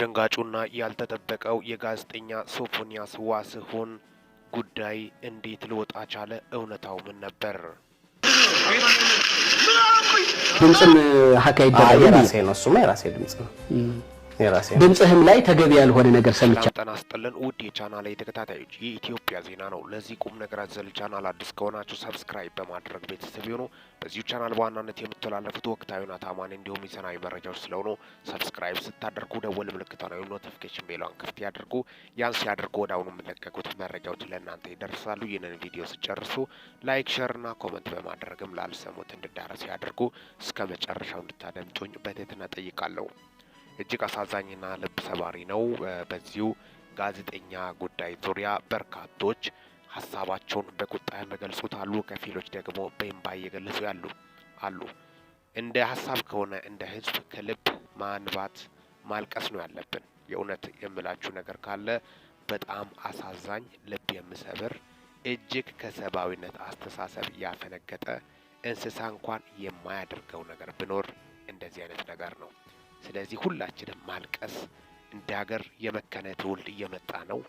አስደንጋጩና ያልተጠበቀው የጋዜጠኛ ሶፎንያስ ዋሲሁን ጉዳይ እንዴት ሊወጣ ቻለ? እውነታው ምን ነበር? ድምጽን ሀካ ይደረጋል። የራሴ ነው፣ እሱማ የራሴ ድምጽ ነው። ድምጽህም ላይ ተገቢ ያልሆነ ነገር ሰምቻለሁ። ጤና ይስጥልን ውድ የቻናሌ ተከታታዮች፣ የኢትዮጵያ ዜና ነው። ለዚህ ቁም ነገር አዘል ቻናል አዲስ ከሆናችሁ ሰብስክራይብ በማድረግ ቤተሰብ ይሁኑ። በዚሁ ቻናል በዋናነት የምትላለፉት ወቅታዊና ታማኝ እንዲሁም ሚዛናዊ መረጃዎች ስለሆኑ ሰብስክራይብ ስታደርጉ ደወል ምልክቷን ወይም ኖቲፊኬሽን ቤሏን ክፍት ያድርጉ። ያን ሲያደርጉ ወዲያውኑ የሚለቀቁት መረጃዎች ለእናንተ ይደርሳሉ። ይህንን ቪዲዮ ሲጨርሱ ላይክ፣ ሼር እና ኮሜንት በማድረግም ላልሰሙት እንዲዳረስ ያድርጉ። እስከ መጨረሻው እንድታደምጡኝ በትህትና ጠይቃለሁ። እጅግ አሳዛኝና ልብ ሰባሪ ነው። በዚሁ ጋዜጠኛ ጉዳይ ዙሪያ በርካቶች ሀሳባቸውን በቁጣ የሚገልጹት አሉ፣ ከፊሎች ደግሞ በእንባ እየገለጹ አሉ። እንደ ሀሳብ ከሆነ እንደ ሕዝብ ከልብ ማንባት ማልቀስ ነው ያለብን። የእውነት የምላችሁ ነገር ካለ በጣም አሳዛኝ፣ ልብ የሚሰብር እጅግ ከሰብአዊነት አስተሳሰብ ያፈነገጠ እንስሳ እንኳን የማያደርገው ነገር ቢኖር እንደዚህ አይነት ነገር ነው። ስለዚህ ሁላችንም ማልቀስ፣ እንደ ሀገር የመከነ ትውልድ እየመጣ ነው።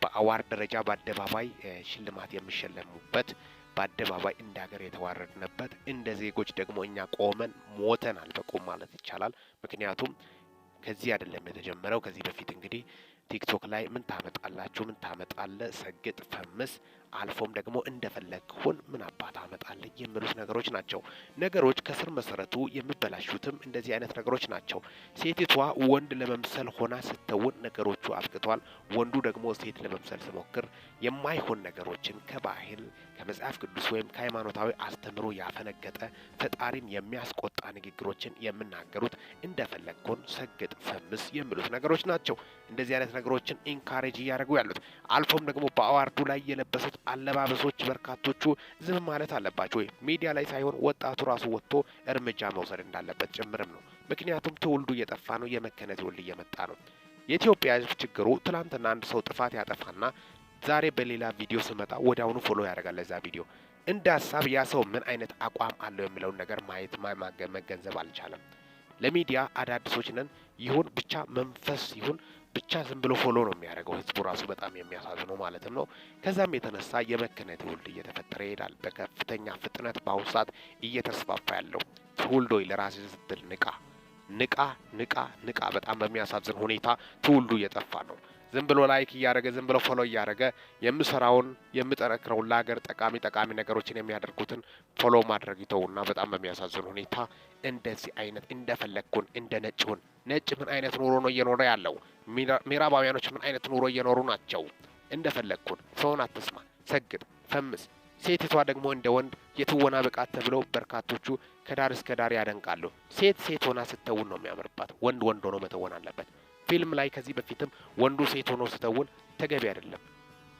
በአዋርድ ደረጃ በአደባባይ ሽልማት የሚሸለሙበት፣ በአደባባይ እንደ ሀገር የተዋረድንበት፣ እንደ ዜጎች ደግሞ እኛ ቆመን ሞተናል በቁም ማለት ይቻላል። ምክንያቱም ከዚህ አይደለም የተጀመረው። ከዚህ በፊት እንግዲህ ቲክቶክ ላይ ምን ታመጣላችሁ፣ ምን ታመጣለ፣ ሰግጥ፣ ፈምስ፣ አልፎም ደግሞ እንደፈለግ ሁን፣ ምን አባት አመጣለ የሚሉት ነገሮች ናቸው። ነገሮች ከስር መሰረቱ የሚበላሹትም እንደዚህ አይነት ነገሮች ናቸው። ሴቲቷ ወንድ ለመምሰል ሆና ስትተውን ነገሮቹ አብቅተዋል። ወንዱ ደግሞ ሴት ለመምሰል ሲሞክር የማይሆን ነገሮችን ከባህል ከመጽሐፍ ቅዱስ ወይም ከሃይማኖታዊ አስተምሮ ያፈነገጠ ፈጣሪን የሚያስቆጣ ንግግሮችን የሚናገሩት እንደፈለግኩን ሰግጥ፣ ፈምስ የሚሉት ነገሮች ናቸው። እንደዚህ አይነት ነገሮችን ኢንካሬጅ እያደረጉ ያሉት አልፎም ደግሞ በአዋርዱ ላይ የለበሱት አለባበሶች በርካቶቹ ዝም ማለት አለባቸው። ወይ ሚዲያ ላይ ሳይሆን ወጣቱ ራሱ ወጥቶ እርምጃ መውሰድ እንዳለበት ጭምርም ነው። ምክንያቱም ትውልዱ እየጠፋ ነው። የመከነ ትውልድ እየመጣ ነው። የኢትዮጵያ ሕዝብ ችግሩ ትላንትና አንድ ሰው ጥፋት ያጠፋና ዛሬ በሌላ ቪዲዮ ስመጣ ወዲያውኑ ፎሎ ያደርጋል ለዛ ቪዲዮ። እንደ ሀሳብ ያ ሰው ምን አይነት አቋም አለው የሚለውን ነገር ማየት መገንዘብ አልቻለም። ለሚዲያ አዳዲሶች ነን ይሁን ብቻ መንፈስ ይሁን ብቻ ዝም ብሎ ፎሎ ነው የሚያደርገው። ህዝቡ ራሱ በጣም የሚያሳዝነው ማለትም ነው። ከዛም የተነሳ የመከነ ትውልድ እየተፈጠረ ይሄዳል በከፍተኛ ፍጥነት። በአሁኑ ሰዓት እየተስፋፋ ያለው ትውልዶይ ለራስ ስትል ንቃ። በጣም በሚያሳዝን ሁኔታ ትውልዱ እየጠፋ ነው። ዝም ብሎ ላይክ እያደረገ ዝም ብሎ ፎሎ እያደረገ የምሰራውን የምጠረክረውን ለሀገር ጠቃሚ ነገሮችን የሚያደርጉትን ፎሎ ማድረግ ይተውና በጣም በሚያሳዝን ሁኔታ እንደዚህ አይነት እንደፈለግኩን እንደ ነጭሁን ነጭ ምን አይነት ኑሮ ነው እየኖረ ያለው? ምዕራባውያኖች ምን አይነት ኑሮ እየኖሩ ናቸው? እንደፈለግኩን ሰውን አትስማ፣ ሰግጥ፣ ፈምስ። ሴቲቷ ደግሞ እንደ ወንድ የትወና ብቃት ተብለው በርካቶቹ ከዳር እስከ ዳር ያደንቃሉ። ሴት ሆና ስተውን ነው የሚያምርባት። ወንድ ሆኖ መተወን አለበት። ፊልም ላይ ከዚህ በፊትም ወንዱ ሴት ሆኖ ስተውን ተገቢ አይደለም።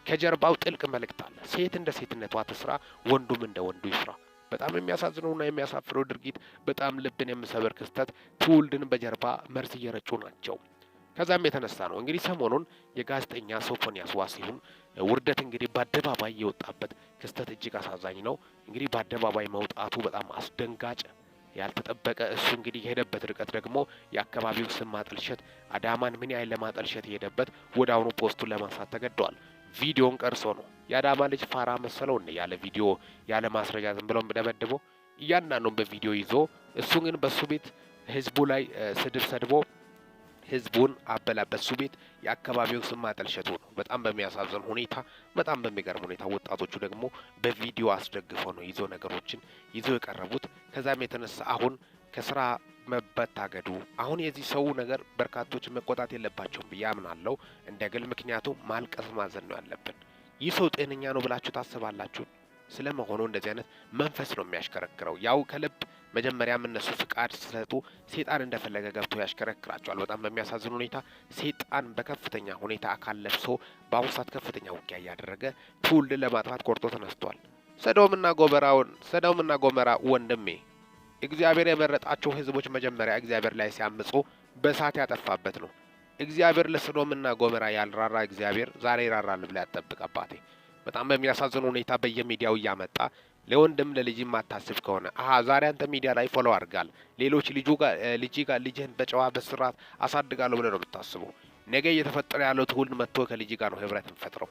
ከጀርባው ጥልቅ መልእክት አለ። ሴት እንደ ሴትነቷ ትስራ፣ ወንዱም እንደ ወንዱ ይስራ። በጣም የሚያሳዝነውና የሚያሳፍረው ድርጊት፣ በጣም ልብን የሚሰብር ክስተት፣ ትውልድን በጀርባ መርዝ እየረጩ ናቸው። ከዛም የተነሳ ነው እንግዲህ ሰሞኑን የጋዜጠኛ ሶፎንያስ ዋሲሁን ውርደት እንግዲህ በአደባባይ የወጣበት ክስተት እጅግ አሳዛኝ ነው። እንግዲህ በአደባባይ መውጣቱ በጣም አስደንጋጭ ያልተጠበቀ፣ እሱ እንግዲህ የሄደበት ርቀት ደግሞ የአካባቢው ስም ማጠልሸት፣ አዳማን ምን ያህል ለማጠልሸት የሄደበት ወደ አሁኑ ፖስቱን ለማንሳት ተገደዋል። ቪዲዮን ቀርጾ ነው። የአዳማ ልጅ ፋራ መሰለው እንደ ያለ ቪዲዮ ያለ ማስረጃ ዝም ብለው ደበድቦ እያንዳንዱን በቪዲዮ ይዞ እሱ ግን በሱ ቤት ህዝቡ ላይ ስድብ ሰድቦ ህዝቡን አበላ። በሱ ቤት የአካባቢው ስም ማጠልሸቱ ነው። በጣም በሚያሳዝን ሁኔታ፣ በጣም በሚገርም ሁኔታ ወጣቶቹ ደግሞ በቪዲዮ አስደግፈው ነው ይዞ ነገሮችን ይዞ የቀረቡት። ከዛም የተነሳ አሁን ከስራ መበታገዱ አሁን የዚህ ሰው ነገር በርካቶች መቆጣት የለባቸውም ብዬ አምናለሁ እንደ ግል። ምክንያቱም ማልቀስ ማዘን ነው ያለብን። ይህ ሰው ጤነኛ ነው ብላችሁ ታስባላችሁ? ስለመሆኑ እንደዚህ አይነት መንፈስ ነው የሚያሽከረክረው። ያው ከልብ መጀመሪያም እነሱ ፍቃድ ሲሰጡ ሴጣን እንደፈለገ ገብቶ ያሽከረክራቸዋል። በጣም በሚያሳዝን ሁኔታ ሴጣን በከፍተኛ ሁኔታ አካል ለብሶ በአሁኑ ሰዓት ከፍተኛ ውጊያ እያደረገ ትውልድን ለማጥፋት ቆርጦ ተነስቷል። ሰዶምና ጎመራ ወንድሜ፣ እግዚአብሔር የመረጣቸው ህዝቦች መጀመሪያ እግዚአብሔር ላይ ሲያምፁ በእሳት ያጠፋበት ነው። እግዚአብሔር ለሰዶምና ጎመራ ያልራራ እግዚአብሔር ዛሬ ይራራል ብላ ያጠብቅ አባቴ። በጣም በሚያሳዝን ሁኔታ በየሚዲያው እያመጣ ለወንድም ለልጅም ማታስብ ከሆነ ዛሬ አንተ ሚዲያ ላይ ፎሎ አድርጋል ሌሎች ልጅህን በጨዋ በስርዓት አሳድጋለሁ ብለህ ነው የምታስበው። ነገ እየተፈጠረ ያለው ትውልድ መጥቶ ከልጅ ጋር ነው ህብረት እንፈጥረው።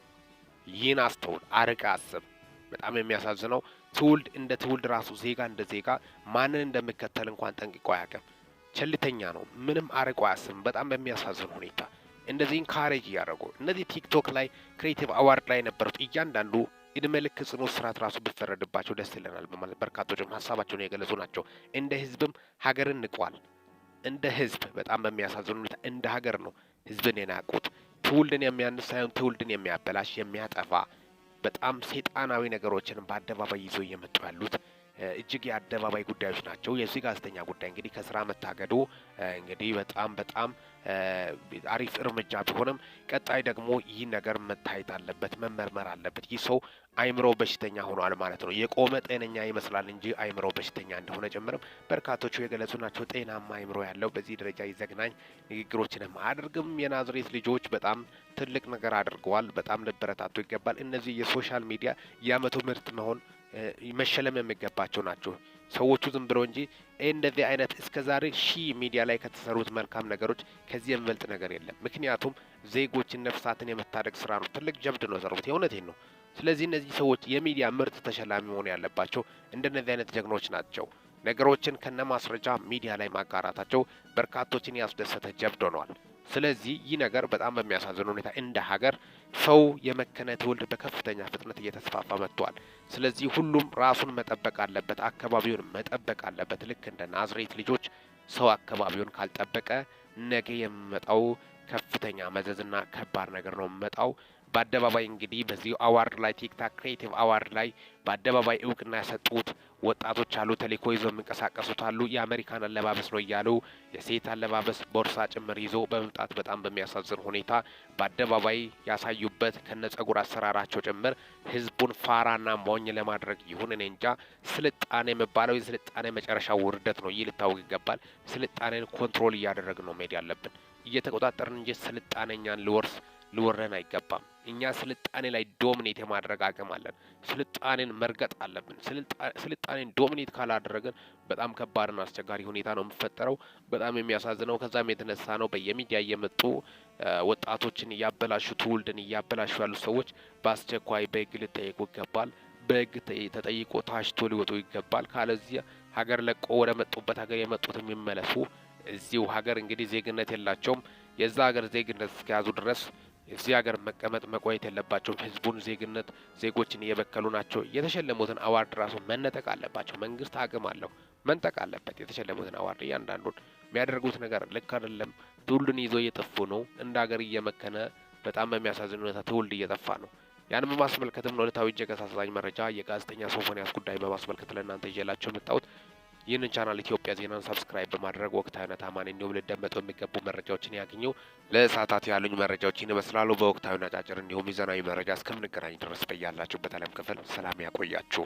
ይህን አስተውል፣ አርቃ አስብ። በጣም የሚያሳዝነው ትውልድ እንደ ትውልድ ራሱ ዜጋ እንደ ዜጋ ማንን እንደሚከተል እንኳን ጠንቅቆ አያውቅም። ቸልተኛ ነው። ምንም አርቆ አያስብም። በጣም በሚያሳዝን ሁኔታ እንደዚህ ኢንካሬጅ እያደረጉ እነዚህ ቲክቶክ ላይ ክሬቲቭ አዋርድ ላይ የነበሩት እያንዳንዱ እድሜ ልክ ጽኑ እስራት ራሱ ቢፈረድባቸው ደስ ይለናል በማለት በርካቶችም ሀሳባቸውን የገለጹ ናቸው። እንደ ህዝብም ሀገርን ንቋል። እንደ ህዝብ በጣም በሚያሳዝን ሁኔታ እንደ ሀገር ነው ህዝብን የናቁት። ትውልድን የሚያንስ ሳይሆን ትውልድን የሚያበላሽ የሚያጠፋ በጣም ሰይጣናዊ ነገሮችን በአደባባይ ይዞ እየመጡ ያሉት እጅግ የአደባባይ ጉዳዮች ናቸው። የዚህ ጋዜጠኛ ጉዳይ እንግዲህ ከስራ መታገዱ እንግዲህ በጣም አሪፍ እርምጃ ቢሆንም ቀጣይ ደግሞ ይህ ነገር መታየት አለበት፣ መመርመር አለበት። ይህ ሰው አይምሮ በሽተኛ ሆኗል ማለት ነው። የቆመ ጤነኛ ይመስላል እንጂ አይምሮ በሽተኛ እንደሆነ ጭምርም በርካቶቹ የገለጹ ናቸው። ጤናማ አይምሮ ያለው በዚህ ደረጃ ይዘግናኝ ንግግሮችንም አያደርግም። የናዝሬት ልጆች በጣም ትልቅ ነገር አድርገዋል። በጣም ሊበረታቱ ይገባል። እነዚህ የሶሻል ሚዲያ የአመቱ ምርት መሆን መሸለም የሚገባቸው ናቸው። ሰዎቹ ዝም ብሎ እንጂ እንደዚህ አይነት እስከዛሬ ሚዲያ ላይ ከተሰሩት መልካም ነገሮች ከዚህ የሚበልጥ ነገር የለም። ምክንያቱም ዜጎችን ነፍሳትን የመታደግ ስራ ነው። ትልቅ ጀብድ ነው የሰሩት። የእውነቴን ነው። ስለዚህ እነዚህ ሰዎች የሚዲያ ምርጥ ተሸላሚ መሆን ያለባቸው እንደነዚህ አይነት ጀግኖች ናቸው። ነገሮችን ከነ ማስረጃ ሚዲያ ላይ ማጋራታቸው በርካቶችን ያስደሰተ ጀብድ ሆነዋል። ስለዚህ ይህ ነገር በጣም በሚያሳዝን ሁኔታ እንደ ሀገር ሰው የመከነ ትውልድ በከፍተኛ ፍጥነት እየተስፋፋ መጥቷል። ስለዚህ ሁሉም ራሱን መጠበቅ አለበት፣ አካባቢውን መጠበቅ አለበት። ልክ እንደ ናዝሬት ልጆች ሰው አካባቢውን ካልጠበቀ ነገ የሚመጣው ከፍተኛ መዘዝና ከባድ ነገር ነው የሚመጣው። በአደባባይ እንግዲህ በዚህ አዋርድ ላይ ቲክታክ ክሬቲቭ አዋርድ ላይ በአደባባይ እውቅና የሰጡት ወጣቶች አሉ። ተልእኮ ይዘው የሚንቀሳቀሱት አሉ። የአሜሪካን አለባበስ ነው እያሉ የሴት አለባበስ ቦርሳ ጭምር ይዘው በመምጣት በጣም በሚያሳዝን ሁኔታ በአደባባይ ያሳዩበት ከነ ጸጉር አሰራራቸው ጭምር ህዝቡን ፋራና ሞኝ ለማድረግ ይሁን እኔ እንጃ። ስልጣኔ የሚባለው የስልጣኔ መጨረሻ ውርደት ነው። ይህ ልታወቅ ይገባል። ስልጣኔን ኮንትሮል እያደረግን ነው መሄድ ያለብን፣ እየተቆጣጠርን እንጂ ስልጣኔኛን ሊወረን አይገባም። እኛ ስልጣኔ ላይ ዶሚኔት የማድረግ አቅም አለን። ስልጣኔን መርገጥ አለብን። ስልጣኔን ዶሚኔት ካላደረግን በጣም ከባድና አስቸጋሪ ሁኔታ ነው የሚፈጠረው። በጣም የሚያሳዝነው ከዛም የተነሳ ነው በየሚዲያ እየመጡ ወጣቶችን እያበላሹ ትውልድን እያበላሹ ያሉ ሰዎች በአስቸኳይ በህግ ሊጠየቁ ይገባል። በህግ ተጠይቆ ታሽቶ ሊወጡ ይገባል። ካለዚያ ሀገር ለቆ ወደ መጡበት ሀገር የመጡት የሚመለሱ እዚሁ ሀገር እንግዲህ ዜግነት የላቸውም። የዛ ሀገር ዜግነት እስከያዙ ድረስ እዚህ ሀገር መቀመጥ መቆየት የለባቸውም። ህዝቡን ዜጎችን እየበከሉ ናቸው። የተሸለሙትን አዋርድ ራሱ መነጠቅ አለባቸው። መንግስት አቅም አለው፣ መንጠቅ አለበት። የተሸለሙትን አዋርድ እያንዳንዱን የሚያደርጉት ነገር ልክ አይደለም። ትውልድን ይዞ እየጠፉ ነው። እንደ ሀገር እየመከነ በጣም በሚያሳዝን ሁኔታ ትውልድ እየጠፋ ነው። ያን በማስመልከትም ነው ዕለታዊ እጅግ አሳዛኝ መረጃ የጋዜጠኛ ሶፎንያስ ጉዳይ በማስመልከት ለእናንተ ይዤላቸው የመጣሁት። ይህንን ቻናል ኢትዮጵያ ዜናን ሰብስክራይብ በማድረግ ወቅታዊና ታማኝ እንዲሁም ሊደመጡ የሚገቡ መረጃዎችን ያገኙ። ለሰዓታት ያሉኝ መረጃዎች ይመስላሉ። በወቅታዊና አጫጭር እንዲሁም ሚዛናዊ መረጃ እስከምንገናኝ ድረስ በያላችሁበት ዓለም ክፍል ሰላም ያቆያችሁ።